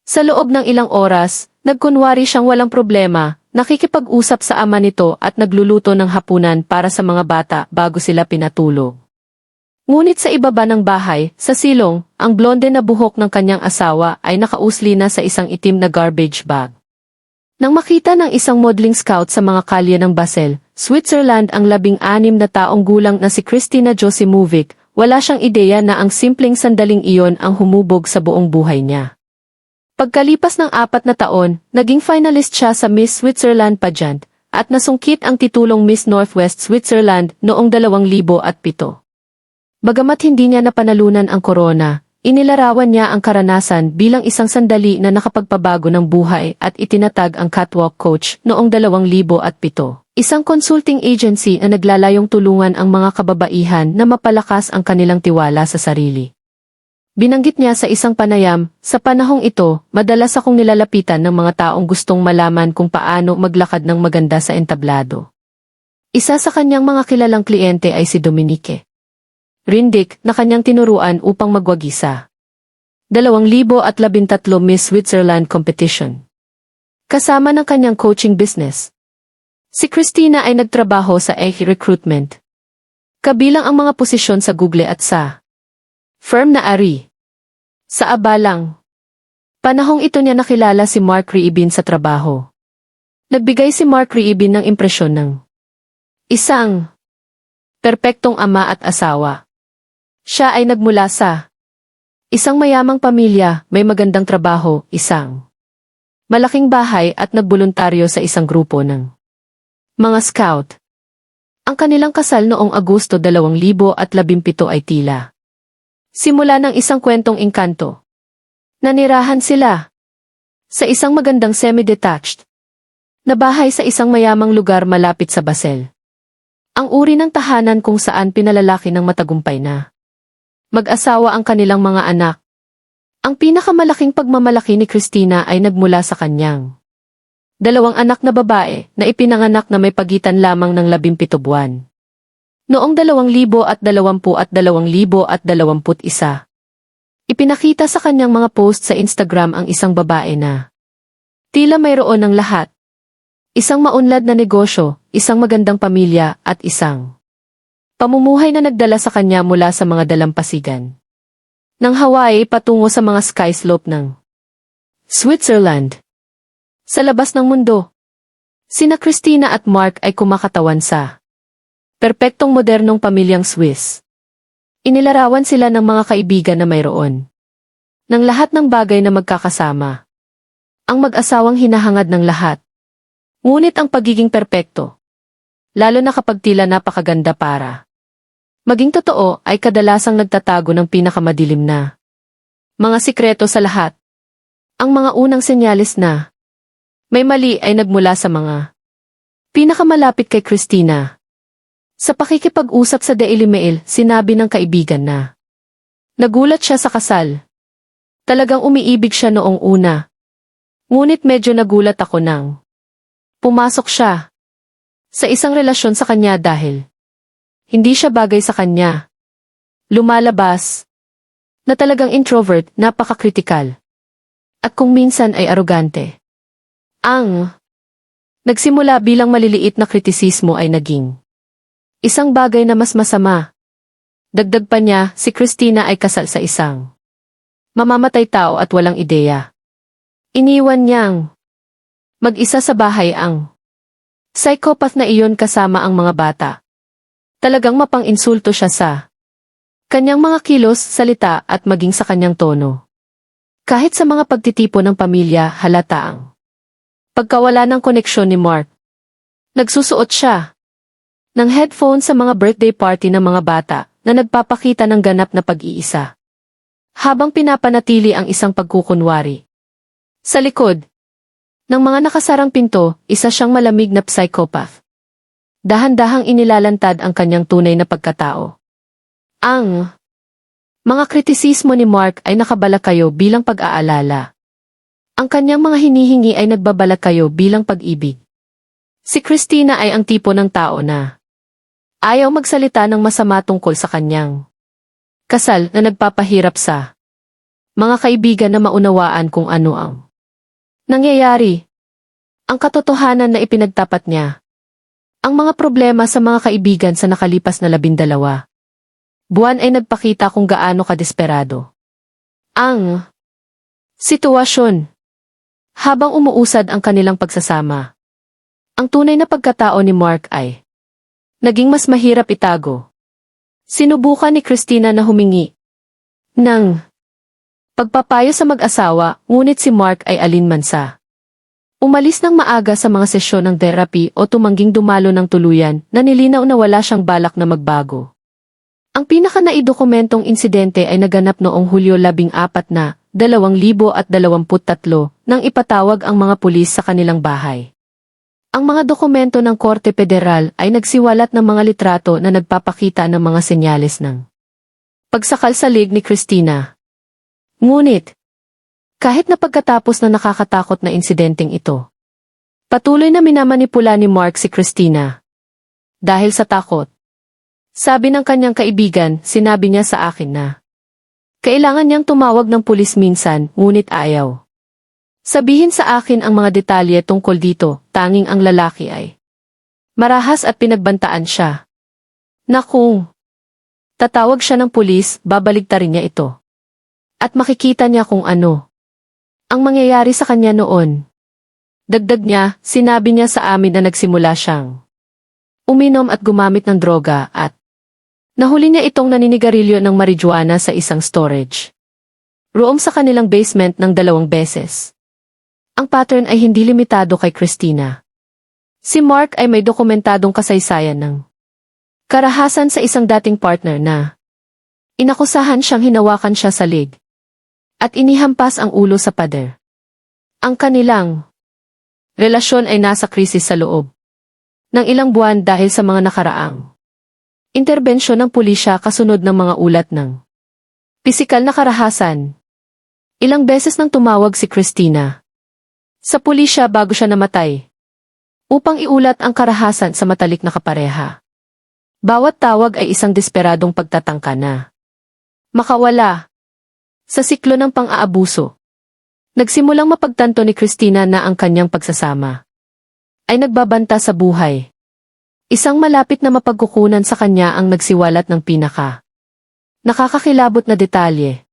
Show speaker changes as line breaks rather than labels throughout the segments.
Sa loob ng ilang oras, nagkunwari siyang walang problema, nakikipag-usap sa ama nito at nagluluto ng hapunan para sa mga bata bago sila pinatulog. Ngunit sa ibaba ng bahay, sa silong, ang blonde na buhok ng kanyang asawa ay nakausli na sa isang itim na garbage bag. Nang makita ng isang modeling scout sa mga kalye ng Basel, Switzerland ang 16 na taong gulang na si Kristina Josimovic, wala siyang ideya na ang simpleng sandaling iyon ang humubog sa buong buhay niya. Pagkalipas ng 4 na taon, naging finalist siya sa Miss Switzerland pageant, at nasungkit ang titulong Miss Northwest Switzerland noong 2007. Bagamat hindi niya napanalunan ang korona, inilarawan niya ang karanasan bilang isang sandali na nakapagpabago ng buhay at itinatag ang Catwalk Coach noong 2007. Isang consulting agency na naglalayong tulungan ang mga kababaihan na mapalakas ang kanilang tiwala sa sarili. Binanggit niya sa isang panayam, sa panahong ito, madalas akong nilalapitan ng mga taong gustong malaman kung paano maglakad ng maganda sa entablado. Isa sa kanyang mga kilalang kliyente ay si Dominique Rindic na kanyang tinuruan upang magwagisa. 2013 Miss Switzerland Competition. Kasama ng kanyang coaching business. Si Kristina ay nagtrabaho sa recruitment. Kabilang ang mga posisyon sa Google at sa firm na Ari. Sa abalang panahong ito niya nakilala si Mark Reibin sa trabaho. Nagbigay si Mark Reibin ng impresyon ng isang perpektong ama at asawa. Siya ay nagmula sa isang mayamang pamilya, may magandang trabaho, isang malaking bahay at nagboluntaryo sa isang grupo ng mga scout. Ang kanilang kasal noong Agosto 2017 ay tila simula ng isang kwentong engkanto. Nanirahan sila sa isang magandang semi-detached na bahay sa isang mayamang lugar malapit sa Basel. Ang uri ng tahanan kung saan pinalalaki ng matagumpay na mag-asawa ang kanilang mga anak. Ang pinakamalaking pagmamalaki ni Kristina ay nagmula sa kanyang 2 anak na babae na ipinanganak na may pagitan lamang ng 17 buwan. Noong 2020 at 2021, ipinakita sa kanyang mga post sa Instagram ang isang babae na tila mayroon ng lahat. Isang maunlad na negosyo, isang magandang pamilya at isang pamumuhay na nagdala sa kanya mula sa mga dalampasigan ng Hawaii patungo sa mga sky slope ng Switzerland. Sa labas ng mundo, sina Kristina at Mark ay kumakatawan sa perpektong modernong pamilyang Swiss. Inilarawan sila ng mga kaibigan na mayroon ng lahat ng bagay na magkakasama. Ang mag-asawang hinahangad ng lahat. Ngunit ang pagiging perpekto, lalo na kapag tila napakaganda para maging totoo, ay kadalasang nagtatago ng pinakamadilim na mga sikreto sa lahat. Ang mga unang senyales na may mali ay nagmula sa mga pinakamalapit kay Kristina. Sa pakikipag-usap sa Daily Mail, sinabi ng kaibigan na nagulat siya sa kasal. Talagang umiibig siya noong una. Ngunit medyo nagulat ako nang pumasok siya sa isang relasyon sa kanya dahil hindi siya bagay sa kanya. Lumalabas na talagang introvert, napaka-kritikal. At kung minsan ay arogante. Ang nagsimula bilang maliliit na kritisismo ay naging isang bagay na mas masama. Dagdag pa niya, si Kristina ay kasal sa isang mamamatay tao at walang ideya. Iniwan niyang mag-isa sa bahay ang psychopath na iyon kasama ang mga bata. Talagang mapang-insulto siya sa kanyang mga kilos, salita at maging sa kanyang tono. Kahit sa mga pagtitipo ng pamilya, halata ang pagkawala ng koneksyon ni Mark. Nagsusuot siya ng headphone sa mga birthday party ng mga bata na nagpapakita ng ganap na pag-iisa. Habang pinapanatili ang isang pagkukunwari. Sa likod ng mga nakasarang pinto, isa siyang malamig na psychopath. Dahan-dahang inilalantad ang kanyang tunay na pagkatao. Ang mga kritisismo ni Mark ay nakabalakayo bilang pag-aalala. Ang kanyang mga hinihingi ay nagbabalakayo bilang pag-ibig. Si Kristina ay ang tipo ng tao na ayaw magsalita ng masama tungkol sa kanyang kasal na nagpapahirap sa Mga kaibigan na maunawaan kung ano ang nangyayari. Ang katotohanan na ipinagtapat niya. Ang mga problema sa mga kaibigan sa nakalipas na 12 buwan ay nagpakita kung gaano kadesperado ang sitwasyon. Habang umuusad ang kanilang pagsasama, ang tunay na pagkatao ni Mark ay naging mas mahirap itago. Sinubukan ni Christina na humingi ng pagpapayo sa mag-asawa, ngunit si Mark ay alinmansa. Umalis ng maaga sa mga sesyon ng therapy o tumangging dumalo ng tuluyan na nilinaw na wala siyang balak na magbago. Ang pinaka-naidokumentong insidente ay naganap noong Hulyo 14 na 2023 nang ipatawag ang mga pulis sa kanilang bahay. Ang mga dokumento ng Korte Federal ay nagsiwalat ng mga litrato na nagpapakita ng mga senyales ng pagsakal sa leg ni Christina. Ngunit, kahit na pagkatapos na nakakatakot na insidenteng ito, patuloy na minamanipula ni Mark si Christina. Dahil sa takot, sabi ng kanyang kaibigan, sinabi niya sa akin na kailangan niyang tumawag ng pulis minsan, ngunit ayaw sabihin sa akin ang mga detalye tungkol dito, tanging ang lalaki ay marahas at pinagbantaan siya na kung tatawag siya ng pulis, babaligtarin niya ito. At makikita niya kung ano ang mangyayari sa kanya noon. Dagdag niya, sinabi niya sa amin na nagsimula siyang uminom at gumamit ng droga at nahuli niya itong naninigarilyo ng marijuana sa isang storage room sa kanilang basement ng 2 beses. Ang pattern ay hindi limitado kay Christina. Si Mark ay may dokumentadong kasaysayan ng karahasan sa isang dating partner na inakusahan siyang hinawakan siya sa leg at inihampas ang ulo sa pader. Ang kanilang relasyon ay nasa krisis sa loob ng ilang buwan dahil sa mga nakaraang interbensyon ng pulisya kasunod ng mga ulat ng pisikal na karahasan. Ilang beses nang tumawag si Christina sa pulisya bago siya namatay upang iulat ang karahasan sa matalik na kapareha. Bawat tawag ay isang desperadong pagtatangka na makawala sa siklo ng pang-aabuso. Nagsimulang mapagtanto ni Christina na ang kanyang pagsasama ay nagbabanta sa buhay. Isang malapit na mapagkukunan sa kanya ang nagsiwalat ng nakakakilabot na detalye.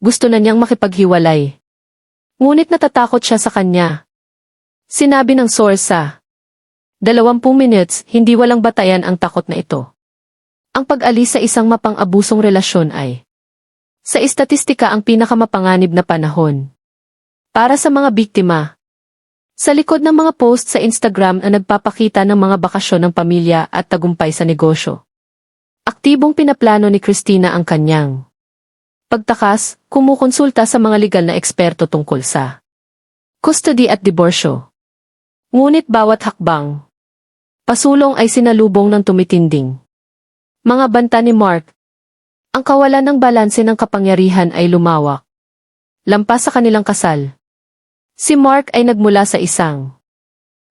Gusto na niyang makipaghiwalay. Ngunit natatakot siya sa kanya. Sinabi ng source sa 20 minutes, hindi walang batayan ang takot na ito. Ang pag-alis sa isang mapang-abusong relasyon ay sa estatistika ang pinakamapanganib na panahon para sa mga biktima. Sa likod ng mga post sa Instagram na nagpapakita ng mga bakasyon ng pamilya at tagumpay sa negosyo, aktibong pinaplano ni Christina ang kanyang pagtakas, kumukonsulta sa mga legal na eksperto tungkol sa custody at diborsyo. Ngunit bawat hakbang pasulong ay sinalubong ng tumitinding mga banta ni Mark. Ang kawalan ng balanse ng kapangyarihan ay lumawak. Lampas sa kanilang kasal, si Mark ay nagmula sa isang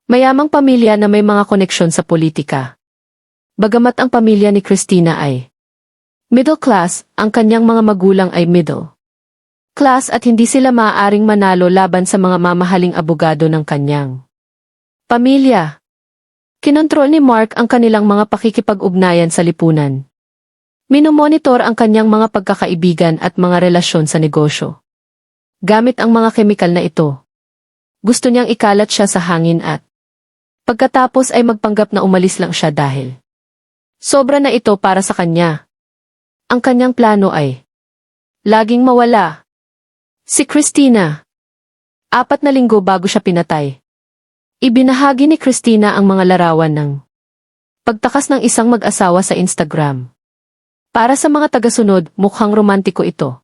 mayamang pamilya na may mga koneksyon sa politika. Bagamat ang pamilya ni Christina ay middle class, ang kanyang mga magulang ay middle class at hindi sila maaaring manalo laban sa mga mamahaling abogado ng kanyang pamilya. Kinontrol ni Mark ang kanilang mga pakikipag-ugnayan sa lipunan. Minomonitor ang kanyang mga pagkakaibigan at mga relasyon sa negosyo. Gamit ang mga kemikal na ito, gusto niyang ikalat siya sa hangin at pagkatapos ay magpanggap na umalis lang siya dahil sobra na ito para sa kanya. Ang kanyang plano ay laging mawala. Si Christina, 4 na linggo bago siya pinatay, ibinahagi ni Christina ang mga larawan ng pagtakas ng isang mag-asawa sa Instagram. Para sa mga tagasunod, mukhang romantiko ito.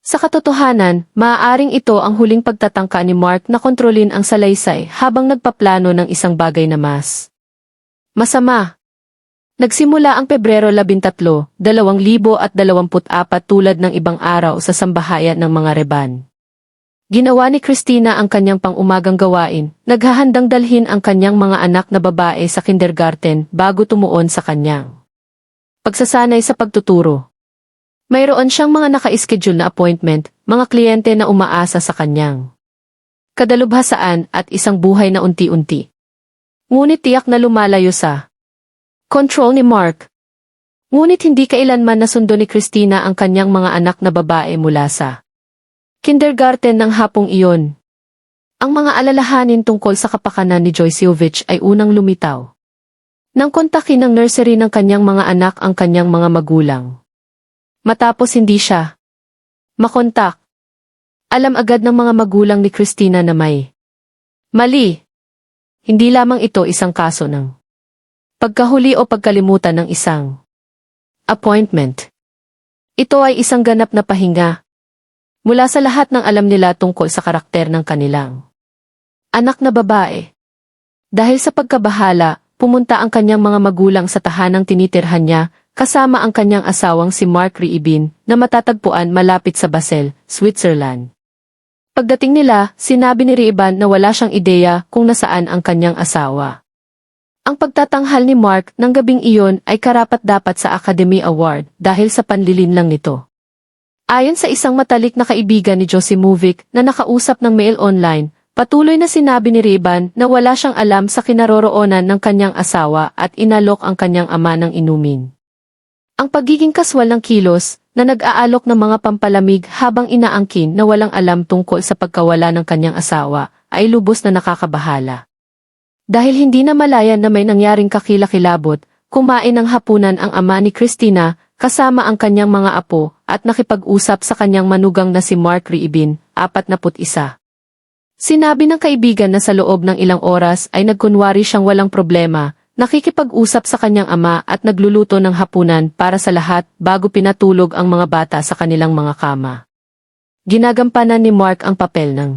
Sa katotohanan, maaaring ito ang huling pagtatangka ni Mark na kontrolin ang salaysay habang nagpaplano ng isang bagay na mas masama. Nagsimula ang Pebrero 13, 2024 tulad ng ibang araw sa sambahayan ng mga Reban. Ginawa ni Christina ang kanyang pang-umagang gawain, naghahandang dalhin ang kanyang mga anak na babae sa kindergarten bago tumuon sa kanyang pagsasanay sa pagtuturo. Mayroon siyang mga naka-schedule na appointment, mga kliyente na umaasa sa kanyang kadalubhasaan at isang buhay na unti-unti. Ngunit tiyak na lumalayo sa control ni Mark. Ngunit hindi kailanman nasundo ni Christina ang kanyang mga anak na babae mula sa kindergarten ng hapong iyon. Ang mga alalahanin tungkol sa kapakanan ni Joyceovich ay unang lumitaw nang kontakin ng nursery ng kanyang mga anak ang kanyang mga magulang. Matapos hindi siya makontak, alam agad ng mga magulang ni Christina na may mali. Hindi lamang ito isang kaso ng pagkahuli o pagkalimutan ng isang appointment. Ito ay isang ganap na pahinga mula sa lahat ng alam nila tungkol sa karakter ng kanilang anak na babae. Dahil sa pagkabahala, pumunta ang kanyang mga magulang sa tahanang tinitirhan niya, kasama ang kanyang asawang si Mark Reibin, na matatagpuan malapit sa Basel, Switzerland. Pagdating nila, sinabi ni Reibin na wala siyang ideya kung nasaan ang kanyang asawa. Ang pagtatanghal ni Mark ng gabing iyon ay karapat-dapat sa Academy Award dahil sa panlilinlang nito. Ayon sa isang matalik na kaibigan ni Joyceovich na nakausap ng Mail Online, patuloy na sinabi ni Reibin na wala siyang alam sa kinaroroonan ng kanyang asawa at inalok ang kanyang ama ng inumin. Ang pagiging kaswal ng kilos na nag-aalok ng mga pampalamig habang inaangkin na walang alam tungkol sa pagkawala ng kanyang asawa ay lubos na nakakabahala. Dahil hindi na malayan na may nangyaring kakilakilabot, kumain ng hapunan ang ama ni Christina kasama ang kanyang mga apo at nakipag-usap sa kanyang manugang na si Mark Reibin, 41. Sinabi ng kaibigan na sa loob ng ilang oras ay nagkunwari siyang walang problema, nakikipag-usap sa kanyang ama at nagluluto ng hapunan para sa lahat bago pinatulog ang mga bata sa kanilang mga kama. Ginagampanan ni Mark ang papel ng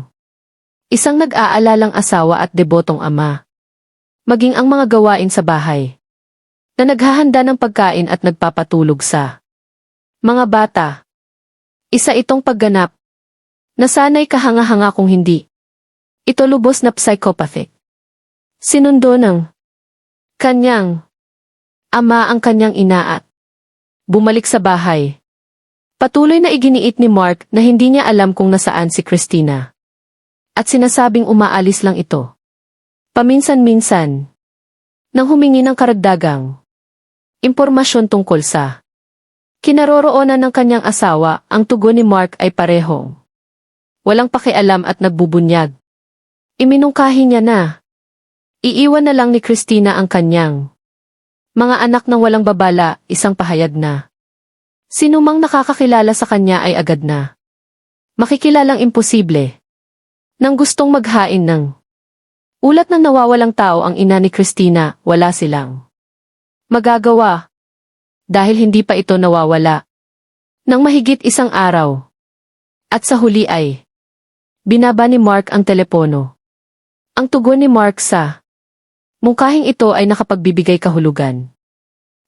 isang nag-aalalang asawa at debotong ama. Maging ang mga gawain sa bahay na naghahanda ng pagkain at nagpapatulog sa mga bata. Isa itong pagganap na sana'y kahanga-hanga kung hindi. Ito lubos na psychopathic. Sinundo ng kanyang ama ang kanyang ina at bumalik sa bahay. Patuloy na iginiit ni Mark na hindi niya alam kung nasaan si Christina. At sinasabing umaalis lang ito. Paminsan-minsan, nang humingi ng karagdagang impormasyon tungkol sa kinaroroonan ng kanyang asawa, ang tugon ni Mark ay parehong walang pakialam at nagbubunyag. Iminungkahi niya na iiwan na lang ni Christina ang kanyang mga anak ng walang babala, isang pahayag na sinumang nakakakilala sa kanya ay agad na makikilalang imposible. Nang gustong maghain ng ulat ng nawawalang tao ang ina ni Christina, wala silang magagawa dahil hindi pa ito nawawala nang mahigit isang araw. At sa huli ay binaba ni Mark ang telepono. Ang tugon ni Mark sa mungkahing ito ay nakapagbibigay kahulugan.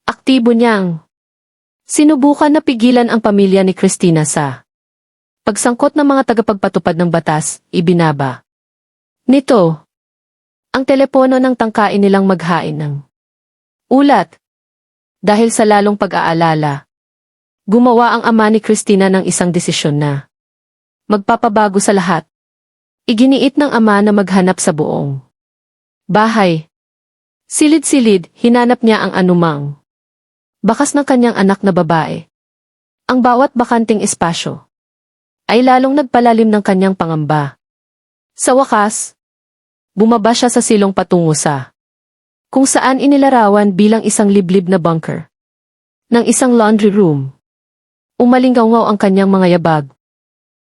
Aktibo niyang sinubukan na pigilan ang pamilya ni Christina sa pagsangkot ng mga tagapagpatupad ng batas, ibinaba nito ang telepono ng tangkain nilang maghain ng ulat. Dahil sa lalong pag-aalala, gumawa ang ama ni Christina ng isang desisyon na magpapabago sa lahat. Iginiit ng ama na maghanap sa buong bahay. Silid-silid, hinanap niya ang anumang bakas ng kanyang anak na babae. Ang bawat bakanting espasyo ay lalong nagpalalim ng kanyang pangamba. Sa wakas, bumaba siya sa silong patungo sa kung saan inilarawan bilang isang liblib na bunker ng isang laundry room. Umalingaw ang kanyang mga yabag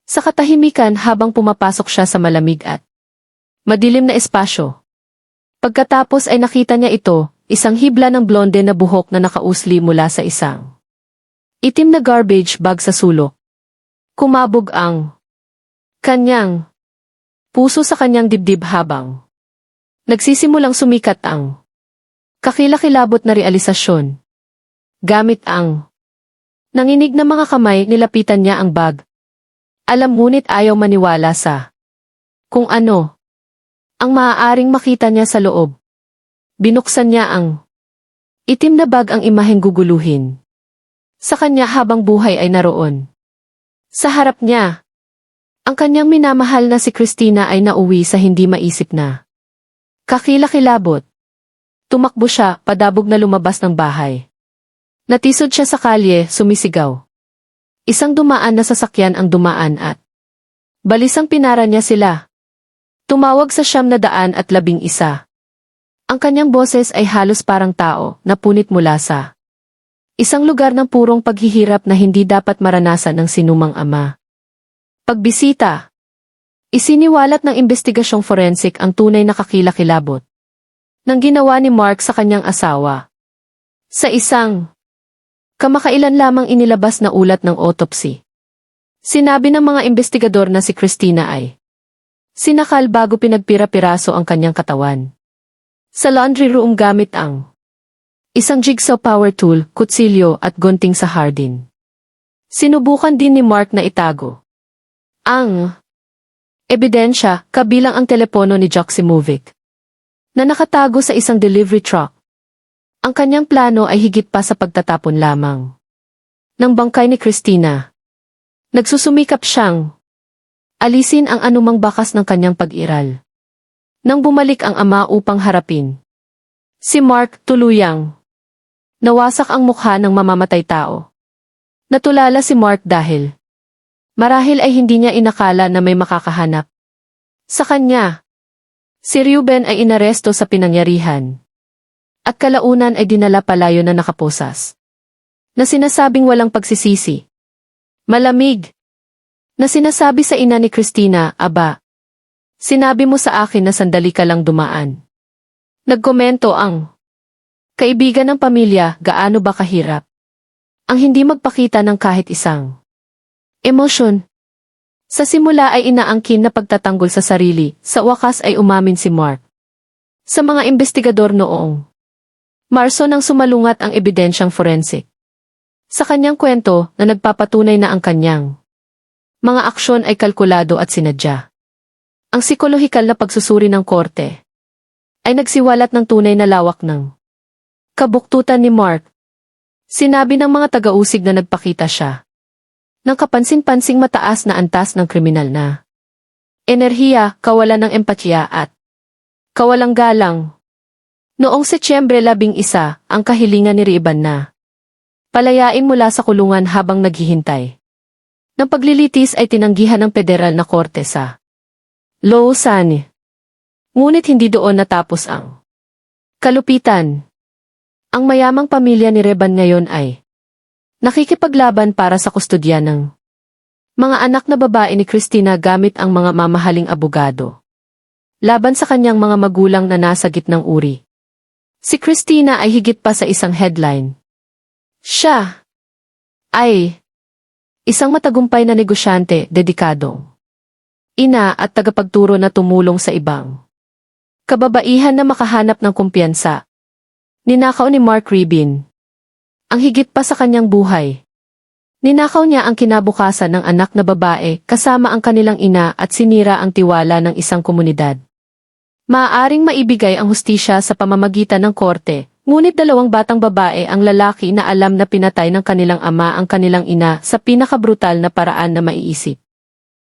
sa katahimikan habang pumapasok siya sa malamig at madilim na espasyo. Pagkatapos ay nakita niya ito, isang hibla ng blonde na buhok na nakausli mula sa isang itim na garbage bag sa sulok. Kumabog ang kanyang puso sa kanyang dibdib habang nagsisimulang sumikat ang kakilakilabot na realisasyon. Gamit ang nanginig na mga kamay, nilapitan niya ang bag. Alam ngunit ayaw maniwala sa kung ano ang maaaring makita niya sa loob. Binuksan niya ang itim na bag, ang imaheng guguluhin sa kanya habang buhay ay naroon. Sa harap niya, Ang kanyang minamahal na si Christina ay nauwi sa hindi maisip na kakilakilabot. Tumakbo siya, padabog na lumabas ng bahay. Natisod siya sa kalye, sumisigaw. Isang dumaan na sasakyan ang dumaan at balisang pinara niya sila. Tumawag sa 911. Ang kanyang boses ay halos parang tao, napunit mula sa isang lugar ng purong paghihirap na hindi dapat maranasan ng sinumang ama. Pagbisita. Isiniwalat ng investigasyong forensic ang tunay na kakilakilabot nang ginawa ni Mark sa kanyang asawa. Sa isang kamakailan lamang inilabas na ulat ng autopsy. Sinabi ng mga investigador na si Christina ay sinakal bago pinagpira-piraso ang kanyang katawan. Sa laundry room gamit ang isang jigsaw power tool, kutsilyo at gunting sa hardin. Sinubukan din ni Mark na itago ang ebidensya, kabilang ang telepono ni Joksimovic na nakatago sa isang delivery truck. Ang kanyang plano ay higit pa sa pagtatapon lamang ng bangkay ni Christina. Nagsusumikap siyang alisin ang anumang bakas ng kanyang pag-iral. Nang bumalik ang ama upang harapin si Mark, tuluyang nawasak ang mukha ng mamamatay tao. Natulala si Mark dahil marahil ay hindi niya inakala na may makakahanap sa kanya. Si Ruben ay inaresto sa pinangyarihan at kalaunan ay dinala palayo na nakaposas na sinasabing walang pagsisisi. Malamig na sinasabi sa ina ni Christina, "Aba, sinabi mo sa akin na sandali ka lang dumaan." Nagkomento ang kaibigan ng pamilya, gaano ba kahirap ang hindi magpakita ng kahit isang emosyon. Sa simula ay inaangkin na pagtatanggol sa sarili, sa wakas ay umamin si Mark sa mga investigador noong Marso nang sumalungat ang ebidensyang forensic. Sa kanyang kwento na nagpapatunay na ang kanyang mga aksyon ay kalkulado at sinadya. Ang psikolohikal na pagsusuri ng korte ay nagsiwalat ng tunay na lawak ng kabuktutan ni Mark. Sinabi ng mga taga-usig na nagpakita siya ng kapansin-pansing mataas na antas ng kriminal na enerhiya, kawalan ng empatya at kawalang galang. Noong Setyembre 11, ang kahilingan ni Ruben na palayain mula sa kulungan habang naghihintay ng paglilitis ay tinanggihan ng federal na korte sa Lausanne. Ngunit hindi doon natapos ang kalupitan. Ang mayamang pamilya ni Ruben ngayon ay nakikipaglaban para sa kustodya ng mga anak na babae ni Christina gamit ang mga mamahaling abogado laban sa kanyang mga magulang na nasa gitnang uri. Si Christina ay higit pa sa isang headline. Siya ay isang matagumpay na negosyante, dedikadong ina at tagapagturo na tumulong sa ibang kababaihan na makahanap ng kumpiyansa. Ninakaw ni Mark Ruben ang higit pa sa kanyang buhay. Ninakaw niya ang kinabukasan ng anak na babae kasama ang kanilang ina at sinira ang tiwala ng isang komunidad. Maaaring maibigay ang hustisya sa pamamagitan ng korte, ngunit 2 batang babae ang lalaki na alam na pinatay ng kanilang ama ang kanilang ina sa pinakabrutal na paraan na maiisip.